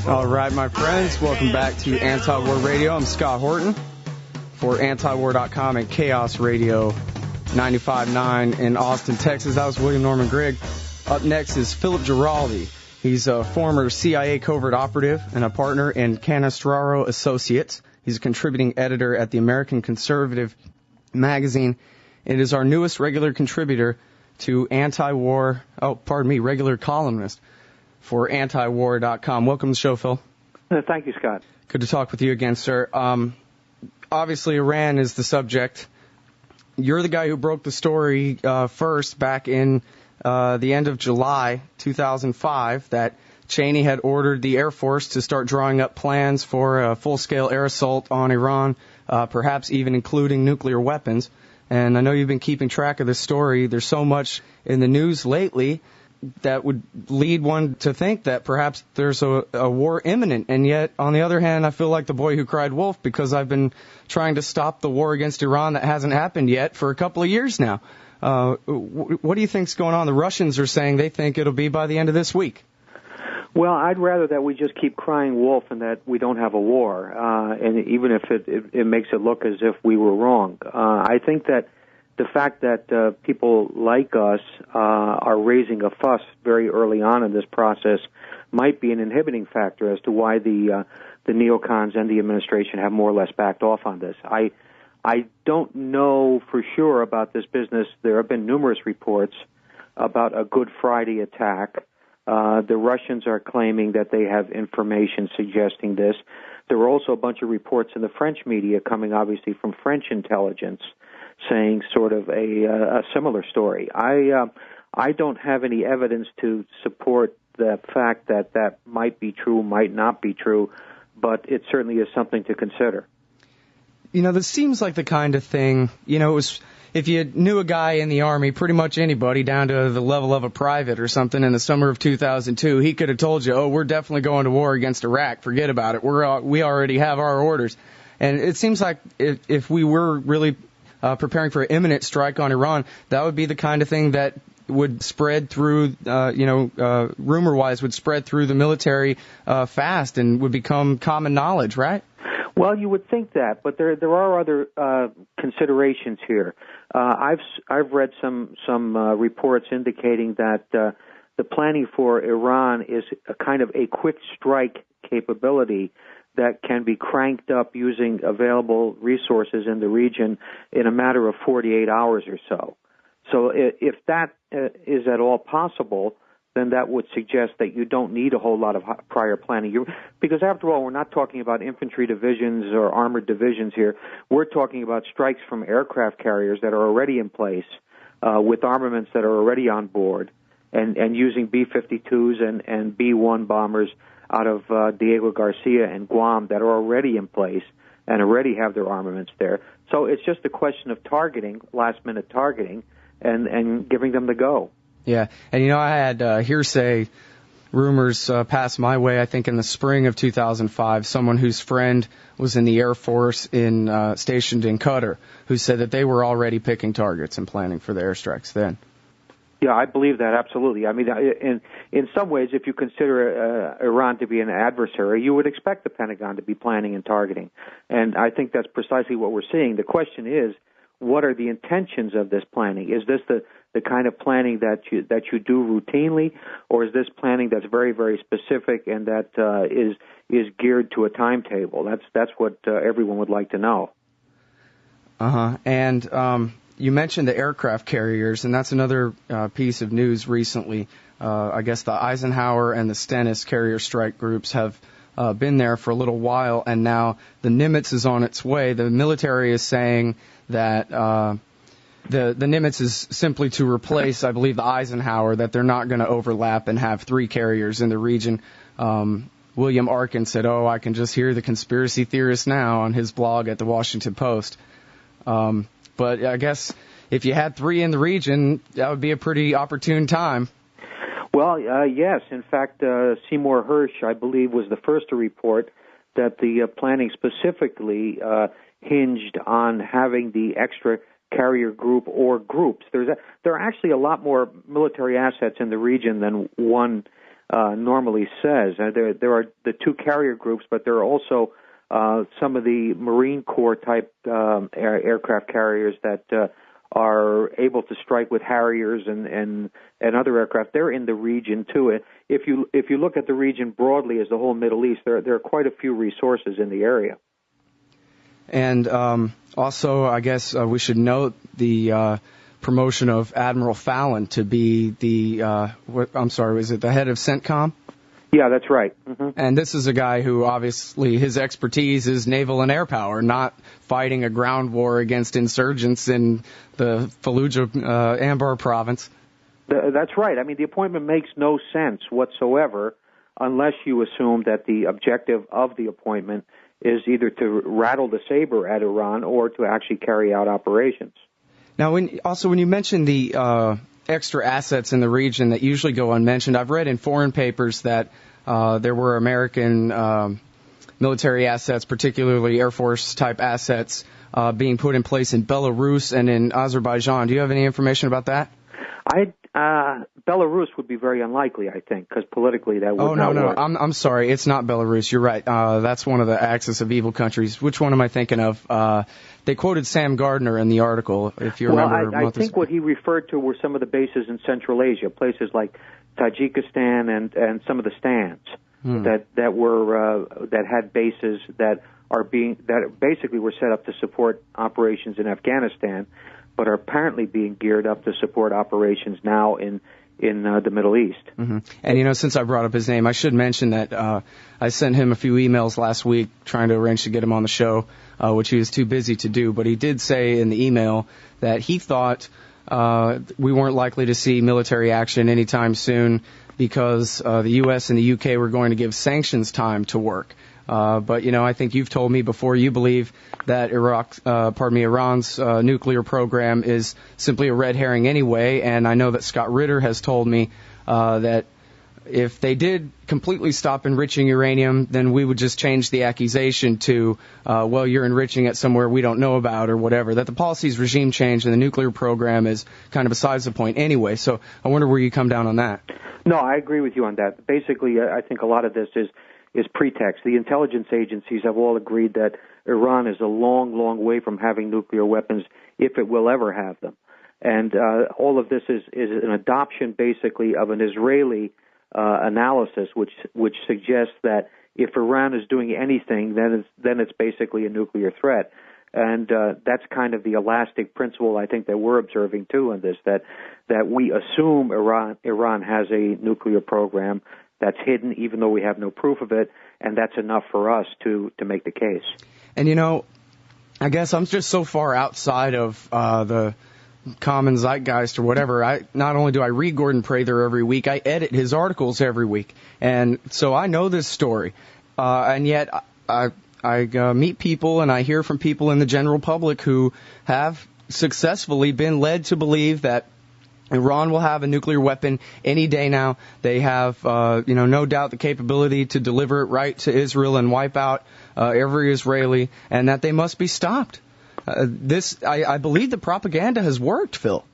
All right, my friends, welcome back to Anti-War Radio. I'm Scott Horton for antiwar.com and Chaos Radio 95.9 in Austin, Texas. That was William Norman Grigg. Up next is Philip Giraldi. He's a former CIA covert operative and a partner in Canestraro Associates. He's a contributing editor at the American Conservative magazine. It is our newest regular contributor to regular columnist for antiwar.com. Welcome to the show, Phil. Thank you, Scott. Good to talk with you again, sir. Obviously, Iran is the subject. You're the guy who broke the story first back in the end of July 2005 that Cheney had ordered the Air Force to start drawing up plans for a full-scale air assault on Iran, perhaps even including nuclear weapons. And I know you've been keeping track of this story. There's so much in the news lately that would lead one to think that perhaps there's a war imminent. And yet, on the other hand, I feel like the boy who cried wolf because I've been trying to stop the war against Iran that hasn't happened yet for a couple of years now. What do you think's going on? The Russians are saying they think it'll be by the end of this week. Well, I'd rather that we just keep crying wolf and that we don't have a war, and even if it makes it look as if we were wrong. I think that the fact that people like us are raising a fuss very early on in this process might be an inhibiting factor as to why the neocons and the administration have more or less backed off on this. I don't know for sure about this business. There have been numerous reports about a Good Friday attack. The Russians are claiming that they have information suggesting this. There were also a bunch of reports in the French media coming obviously from French intelligence saying sort of a similar story. I don't have any evidence to support the fact that that might be true, might not be true, but it certainly is something to consider. You know, this seems like the kind of thing, it was, if you knew a guy in the Army, pretty much anybody down to the level of a private or something in the summer of 2002, he could have told you, we're definitely going to war against Iraq, forget about it, we already have our orders. And it seems like if we were really preparing for an imminent strike on Iran, that would be the kind of thing that would spread through, rumor-wise, would spread through the military fast and would become common knowledge, right? Well, you would think that, but there are other considerations here. I've read some reports indicating that the planning for Iran is a kind of a quick strike capability that can be cranked up using available resources in the region in a matter of 48 hours or so. So if that is at all possible, then that would suggest that you don't need a whole lot of prior planning. Because after all, we're not talking about infantry divisions or armored divisions here. We're talking about strikes from aircraft carriers that are already in place with armaments that are already on board and using B-52s and B-1 bombers out of Diego Garcia and Guam that are already in place and already have their armaments there. So it's just a question of targeting, last-minute targeting, and giving them the go. Yeah, and I had hearsay rumors pass my way, I think in the spring of 2005, someone whose friend was in the Air Force stationed in Qatar, who said that they were already picking targets and planning for the airstrikes then. Yeah, I believe that, absolutely. I mean, in some ways, if you consider Iran to be an adversary, you would expect the Pentagon to be planning and targeting. And I think that's precisely what we're seeing. The question is, what are the intentions of this planning? Is this the kind of planning that you do routinely, or is this planning that's very, very specific and that is geared to a timetable? That's what everyone would like to know. And you mentioned the aircraft carriers, and that's another piece of news recently. I guess the Eisenhower and the Stennis carrier strike groups have been there for a little while, and now the Nimitz is on its way. The military is saying that the Nimitz is simply to replace, I believe, the Eisenhower, that they're not going to overlap and have three carriers in the region. William Arkin said, I can just hear the conspiracy theorist now on his blog at the Washington Post. But I guess if you had three in the region, that would be a pretty opportune time. Well, yes. In fact, Seymour Hersh, I believe, was the first to report that the planning specifically hinged on having the extra carrier group or groups. There are actually a lot more military assets in the region than one normally says. There are the two carrier groups, but there are also some of the Marine Corps type aircraft carriers that are able to strike with Harriers and other aircraft. They're in the region too. If you look at the region broadly as the whole Middle East, there are quite a few resources in the area. And also, I guess we should note the promotion of Admiral Fallon to be the was it the head of CENTCOM? Yeah, that's right. Mm-hmm. And this is a guy who obviously his expertise is naval and air power, not fighting a ground war against insurgents in the Fallujah, Anbar province. That's right. I mean, the appointment makes no sense whatsoever unless you assume that the objective of the appointment is either to rattle the saber at Iran or to actually carry out operations. Now, when you mention the extra assets in the region that usually go unmentioned, I've read in foreign papers that there were American military assets, particularly Air Force type assets, being put in place in Belarus and in Azerbaijan. Do you have any information about that? Belarus would be very unlikely, I think, because politically that would not work. No. I'm sorry. It's not Belarus. You're right. That's one of the axis of evil countries. Which one am I thinking of? They quoted Sam Gardner in the article, if you remember. I think what he referred to were some of the bases in Central Asia, places like Tajikistan and some of the stands that had bases that basically were set up to support operations in Afghanistan, but are apparently being geared up to support operations now in the Middle East. Mm-hmm. And, since I brought up his name, I should mention that I sent him a few emails last week trying to arrange to get him on the show, which he was too busy to do. But he did say in the email that he thought we weren't likely to see military action anytime soon because the U.S. and the U.K. were going to give sanctions time to work. But, I think you've told me before you believe that Iran's nuclear program is simply a red herring anyway, and I know that Scott Ritter has told me that if they did completely stop enriching uranium, then we would just change the accusation to, you're enriching it somewhere we don't know about or whatever, that the policy's regime change and the nuclear program is kind of besides the point anyway. So I wonder where you come down on that. No, I agree with you on that. Basically, I think a lot of this is pretext. The intelligence agencies have all agreed that Iran is a long, long way from having nuclear weapons, if it will ever have them. And all of this is an adoption, basically, of an Israeli analysis, which suggests that if Iran is doing anything, then it's basically a nuclear threat. And that's kind of the elastic principle, I think, that we're observing, too, in this, that we assume Iran has a nuclear program that's hidden, even though we have no proof of it, and that's enough for us to make the case. And, I guess I'm just so far outside of the common zeitgeist or whatever. Not only do I read Gordon Prather every week, I edit his articles every week. And so I know this story. And yet I meet people and I hear from people in the general public who have successfully been led to believe that Iran will have a nuclear weapon any day now. They have, no doubt the capability to deliver it right to Israel and wipe out every Israeli, and that they must be stopped. I believe the propaganda has worked, Phil.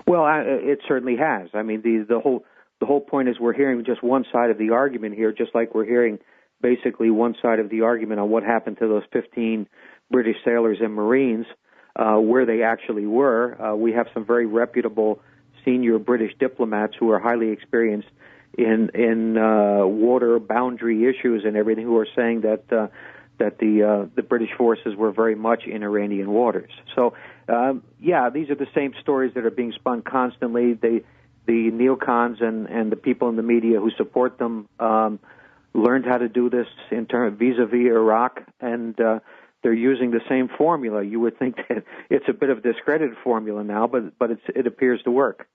Well, it certainly has. I mean, the whole point is we're hearing just one side of the argument here, just like we're hearing basically one side of the argument on what happened to those 15 British sailors and Marines, where they actually were. We have some very reputable senior British diplomats who are highly experienced in water boundary issues and everything, who are saying that the British forces were very much in Iranian waters. So, these are the same stories that are being spun constantly. The neocons and the people in the media who support them learned how to do this vis-a-vis Iraq, and they're using the same formula. You would think that it's a bit of a discredited formula now, but it appears to work.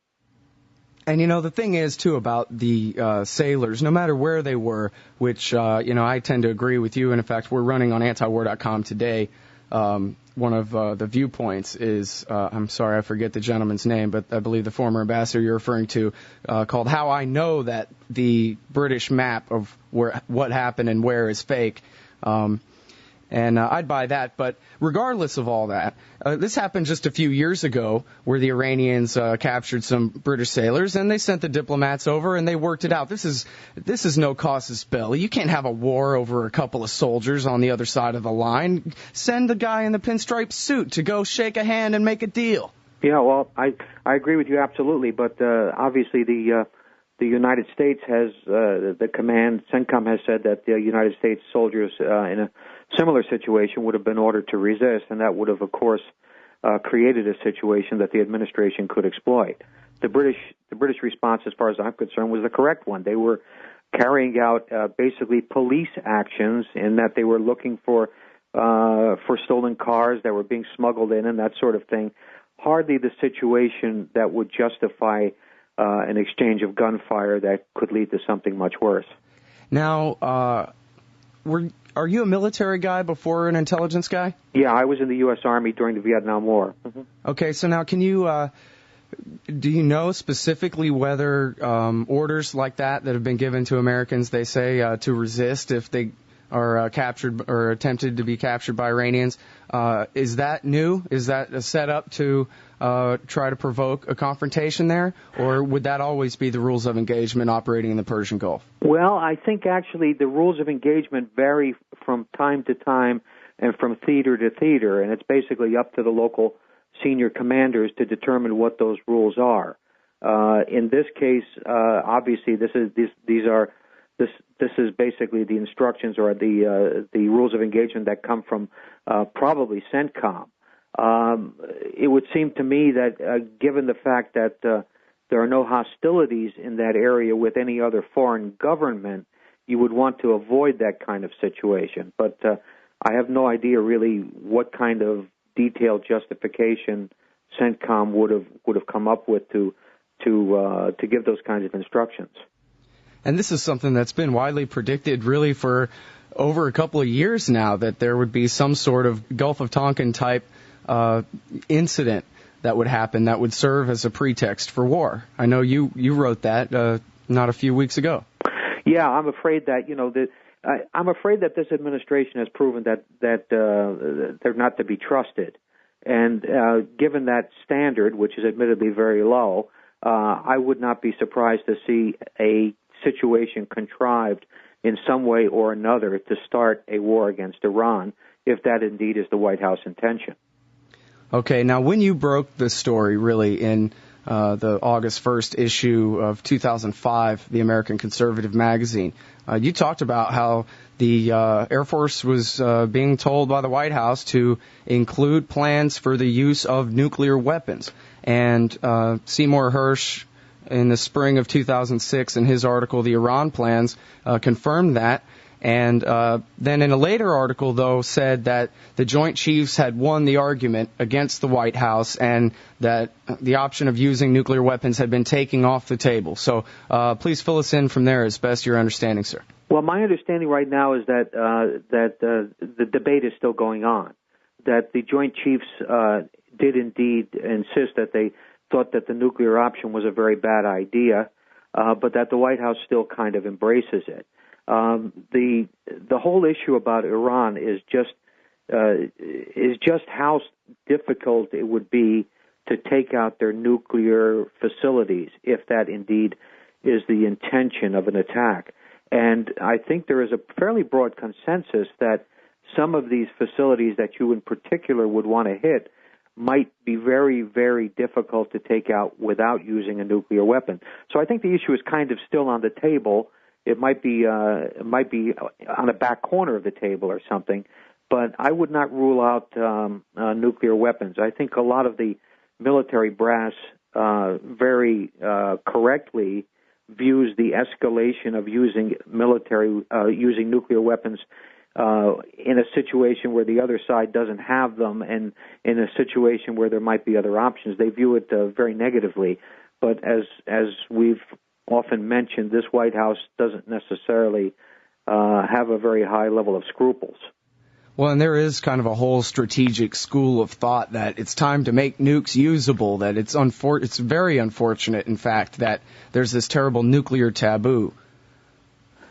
And, the thing is, too, about the sailors, no matter where they were, which, I tend to agree with you. And, in fact, we're running on antiwar.com today. One of the viewpoints is, I'm sorry, I forget the gentleman's name, but I believe the former ambassador you're referring to, called How I Know That the British Map of what happened and where is fake. And I'd buy that. But regardless of all that, this happened just a few years ago where the Iranians captured some British sailors, and they sent the diplomats over, and they worked it out. This is no casus belli. You can't have a war over a couple of soldiers on the other side of the line. Send the guy in the pinstripe suit to go shake a hand and make a deal. Yeah, well, I agree with you absolutely, but obviously the United States has the command, CENTCOM has said that the United States soldiers in a similar situation would have been ordered to resist, and that would have, of course, created a situation that the administration could exploit. The British response, as far as I'm concerned, was the correct one. They were carrying out basically police actions in that they were looking for stolen cars that were being smuggled in and that sort of thing. Hardly the situation that would justify an exchange of gunfire that could lead to something much worse. Now, are you a military guy before an intelligence guy? Yeah, I was in the U.S. Army during the Vietnam War. Mm-hmm. Okay, so now can you, do you know specifically whether orders like that have been given to Americans, they say, to resist if they are captured or attempted to be captured by Iranians, is that new? Is that a setup to try to provoke a confrontation there? Or would that always be the rules of engagement operating in the Persian Gulf? Well, I think actually the rules of engagement vary from time to time and from theater to theater, and it's basically up to the local senior commanders to determine what those rules are. In this case, obviously, this is basically the instructions or the rules of engagement that come from probably CENTCOM. It would seem to me that given the fact that there are no hostilities in that area with any other foreign government, you would want to avoid that kind of situation. But I have no idea really what kind of detailed justification CENTCOM would have come up with to give those kinds of instructions. And this is something that's been widely predicted really for over a couple of years now, that there would be some sort of Gulf of Tonkin type incident that would happen that would serve as a pretext for war. I know you wrote that not a few weeks ago. Yeah, I'm afraid that I'm afraid that this administration has proven that they're not to be trusted, and given that standard, which is admittedly very low, I would not be surprised to see a situation contrived in some way or another to start a war against Iran, if that indeed is the White House intention. Okay, now when you broke the story really in the August 1st issue of 2005, the American Conservative magazine, you talked about how the Air Force was being told by the White House to include plans for the use of nuclear weapons. And Seymour Hersh, in the spring of 2006, in his article, The Iran Plans, confirmed that. And then in a later article, though, said that the Joint Chiefs had won the argument against the White House and that the option of using nuclear weapons had been taken off the table. So please fill us in from there as best your understanding, sir. Well, my understanding right now is that the debate is still going on, that the Joint Chiefs did indeed insist that they thought that the nuclear option was a very bad idea, but that the White House still kind of embraces it. The whole issue about Iran is just how difficult it would be to take out their nuclear facilities if that indeed is the intention of an attack. And I think there is a fairly broad consensus that some of these facilities that you in particular would want to hit might be very, very difficult to take out without using a nuclear weapon. So I think the issue is kind of still on the table. It might be on a back corner of the table or something, but I would not rule out nuclear weapons. I think a lot of the military brass very correctly views the escalation of using nuclear weapons in a situation where the other side doesn't have them, and in a situation where there might be other options. They view it very negatively. But as we've often mentioned, this White House doesn't necessarily have a very high level of scruples. Well, and there is kind of a whole strategic school of thought that it's time to make nukes usable, that it's very unfortunate, in fact, that there's this terrible nuclear taboo.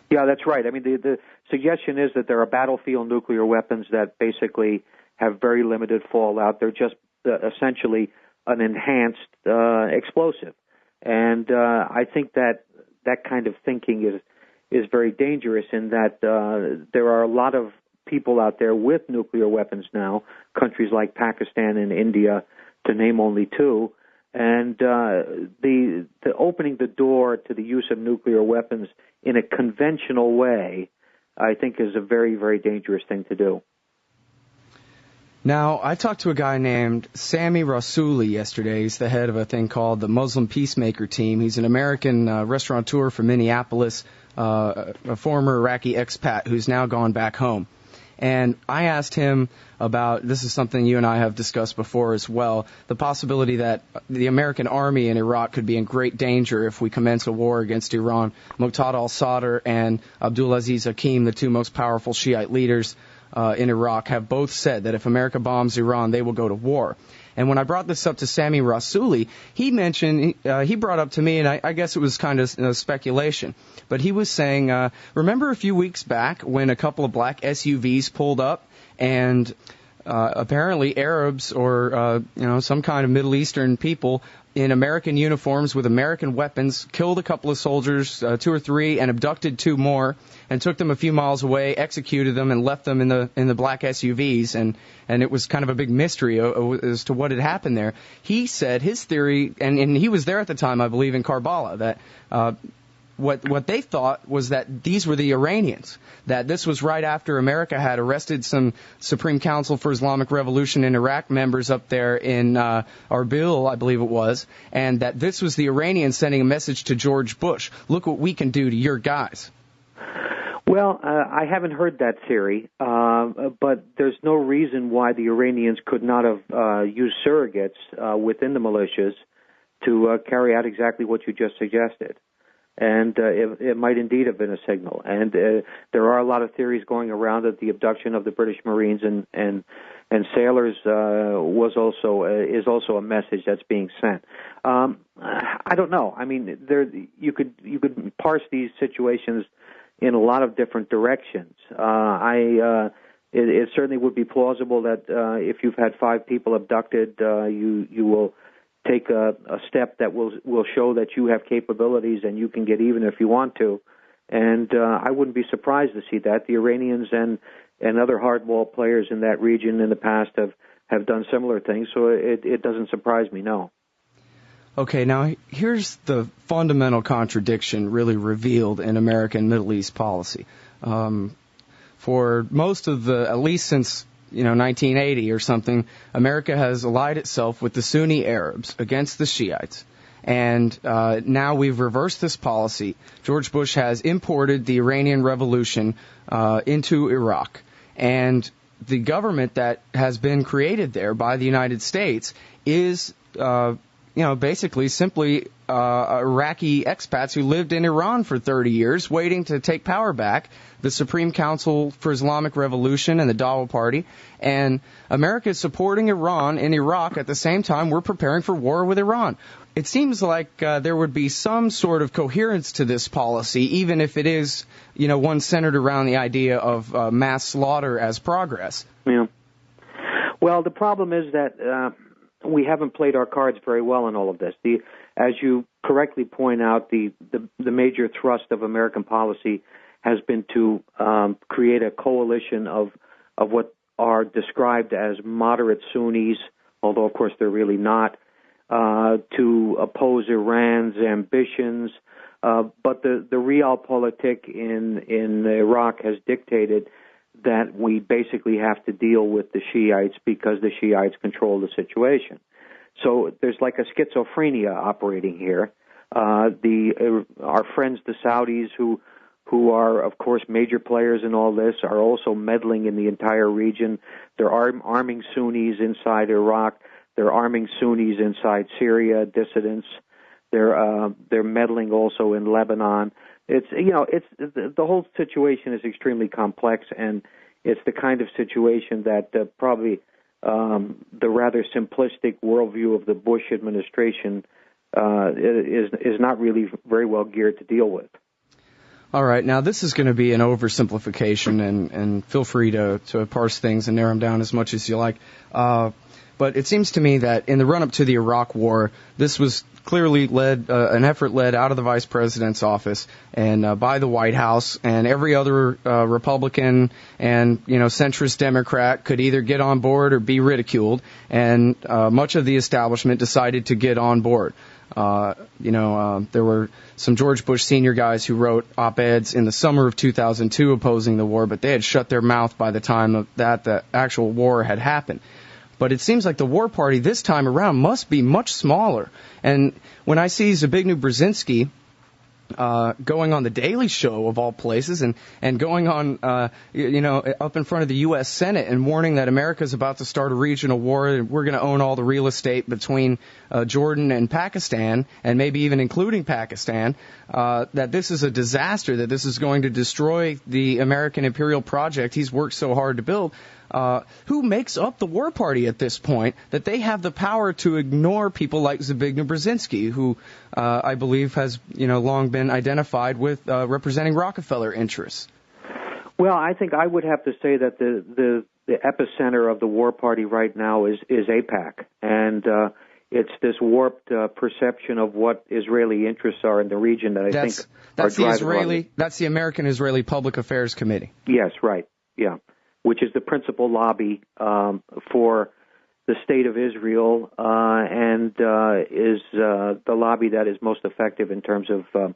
Yeah, that's right. I mean, the suggestion is that there are battlefield nuclear weapons that basically have very limited fallout. They're just essentially an enhanced explosive. And I think that kind of thinking is very dangerous in that there are a lot of people out there with nuclear weapons now, countries like Pakistan and India, to name only two. And the opening the door to the use of nuclear weapons in a conventional way, I think, is a very, very dangerous thing to do. Now, I talked to a guy named Sami Rassouli yesterday. He's the head of a thing called the Muslim Peacemaker Team. He's an American restaurateur from Minneapolis, a former Iraqi expat who's now gone back home. And I asked him about, this is something you and I have discussed before as well, the possibility that the American army in Iraq could be in great danger if we commence a war against Iran. Muqtada al-Sadr and Abdulaziz Hakim, the two most powerful Shiite leaders in Iraq, have both said that if America bombs Iran, they will go to war. And when I brought this up to Sami Rassouli, he mentioned, he brought up to me, and I guess it was kind of speculation, but he was saying, remember a few weeks back when a couple of black SUVs pulled up and apparently Arabs or some kind of Middle Eastern people in American uniforms with American weapons killed a couple of soldiers, 2 or 3, and abducted 2 more, and took them a few miles away, executed them, and left them in the black SUVs, and it was kind of a big mystery as to what had happened there. He said his theory, and he was there at the time, I believe, in Karbala, that what they thought was that these were the Iranians, that this was right after America had arrested some Supreme Council for Islamic Revolution in Iraq members up there in Erbil, I believe it was, and that this was the Iranians sending a message to George Bush, look what we can do to your guys. Well, I haven't heard that theory, but there's no reason why the Iranians could not have used surrogates within the militias to carry out exactly what you just suggested. And it might indeed have been a signal. And there are a lot of theories going around that the abduction of the British Marines and sailors is also a message that's being sent. I don't know. I mean, you could parse these situations in a lot of different directions. It certainly would be plausible that if you've had 5 people abducted, you will take a step that will show that you have capabilities and you can get even if you want to. And I wouldn't be surprised to see that. The Iranians and other hardball players in that region in the past have done similar things, so it doesn't surprise me, no. Okay, now here's the fundamental contradiction really revealed in American Middle East policy. For most of at least since 1980 or something, America has allied itself with the Sunni Arabs against the Shiites. And now we've reversed this policy. George Bush has imported the Iranian Revolution into Iraq. And the government that has been created there by the United States is basically simply Iraqi expats who lived in Iran for 30 years waiting to take power back, the Supreme Council for Islamic Revolution and the Dawa Party, and America is supporting Iran in Iraq at the same time we're preparing for war with Iran. It seems like there would be some sort of coherence to this policy, even if it is, one centered around the idea of mass slaughter as progress. Yeah. Well, the problem is that we haven't played our cards very well in all of this. As you correctly point out, the major thrust of American policy has been to create a coalition of what are described as moderate Sunnis, although of course they're really not, to oppose Iran's ambitions. But the realpolitik in Iraq has dictated that we basically have to deal with the Shiites because the Shiites control the situation. So there's like a schizophrenia operating here. Our friends, the Saudis, who are, of course, major players in all this, are also meddling in the entire region. They're arming Sunnis inside Iraq. They're arming Sunnis inside Syria, dissidents. They're meddling also in Lebanon. The whole situation is extremely complex, and it's the kind of situation that probably the rather simplistic worldview of the Bush administration is not really very well geared to deal with. All right, now this is going to be an oversimplification, and feel free to parse things and narrow them down as much as you like. But it seems to me that in the run-up to the Iraq War, this was clearly an effort led out of the vice president's office and by the White House, and every other Republican and centrist Democrat could either get on board or be ridiculed, and much of the establishment decided to get on board. There were some George Bush senior guys who wrote op-eds in the summer of 2002 opposing the war, but they had shut their mouth by the time of that the actual war had happened. But it seems like the war party this time around must be much smaller. And when I see Zbigniew Brzezinski going on the Daily Show of all places and going on, up in front of the U.S. Senate and warning that America is about to start a regional war and we're going to own all the real estate between Jordan and Pakistan, and maybe even including Pakistan, that this is a disaster, that this is going to destroy the American imperial project he's worked so hard to build. Who makes up the war party at this point that they have the power to ignore people like Zbigniew Brzezinski, who I believe has long been identified with representing Rockefeller interests? Well, I think I would have to say that the epicenter of the war party right now is AIPAC, and it's this warped perception of what Israeli interests are in the region that I think that's the American-Israeli Public Affairs Committee. Yes, right. Yeah. Which is the principal lobby for the state of Israel, and is the lobby that is most effective in terms of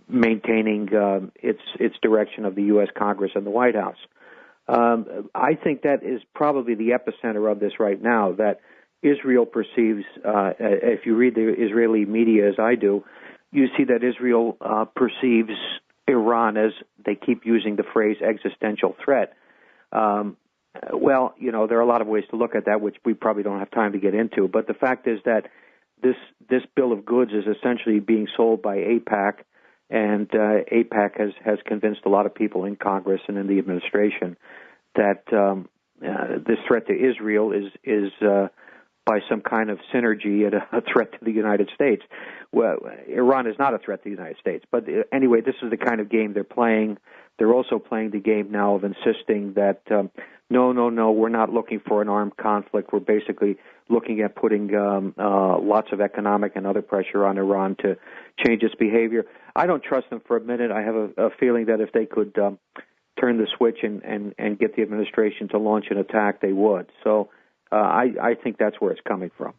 maintaining its direction of the U.S. Congress and the White House. I think that is probably the epicenter of this right now, that Israel perceives, if you read the Israeli media as I do, you see that Israel perceives Iran, as they keep using the phrase existential threat. Well, there are a lot of ways to look at that, which we probably don't have time to get into. But the fact is that this bill of goods is essentially being sold by AIPAC, and AIPAC has convinced a lot of people in Congress and in the administration that this threat to Israel is by some kind of synergy and a threat to the United States. Well, Iran is not a threat to the United States. But anyway, this is the kind of game they're playing. They're also playing the game now of insisting that, no, we're not looking for an armed conflict. We're basically looking at putting lots of economic and other pressure on Iran to change its behavior. I don't trust them for a minute. I have a feeling that if they could turn the switch and get the administration to launch an attack, they would. So I think that's where it's coming from.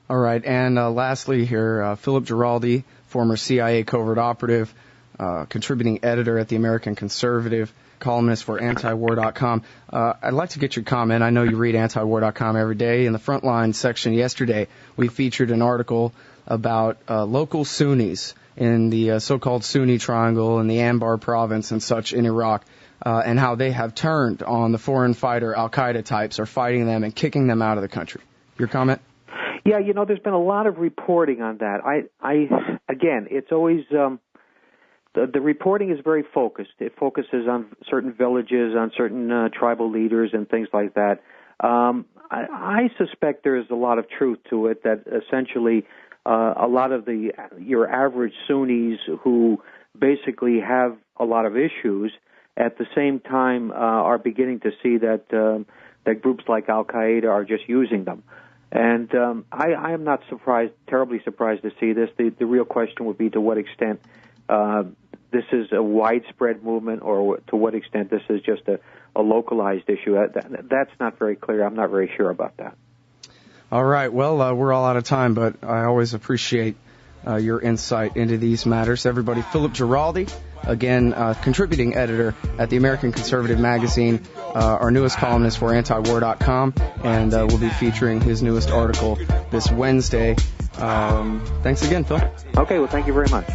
All right, and lastly here, Philip Giraldi, former CIA covert operative, contributing editor at the American Conservative, columnist for antiwar.com. I'd like to get your comment. I know you read antiwar.com every day. In the Frontline section yesterday, we featured an article about local Sunnis in the so-called Sunni Triangle in the Anbar province and such in Iraq, and how they have turned on the foreign fighter Al-Qaeda types, are fighting them and kicking them out of the country. Your comment? Yeah, there's been a lot of reporting on that. Again, it's always the reporting is very focused. It focuses on certain villages, on certain tribal leaders, and things like that. I suspect there is a lot of truth to it. That essentially, a lot of your average Sunnis who basically have a lot of issues, at the same time are beginning to see that groups like Al-Qaeda are just using them. And I am not terribly surprised to see this. The real question would be to what extent this is a widespread movement, or to what extent this is just a localized issue. That's not very clear. I'm not very sure about that. All right. Well, we're all out of time, but I always appreciate your insight into these matters. Everybody, Philip Giraldi, again, contributing editor at the American Conservative magazine, our newest columnist for antiwar.com, and we'll be featuring his newest article this Wednesday. Thanks again, Phil. Okay, well, thank you very much.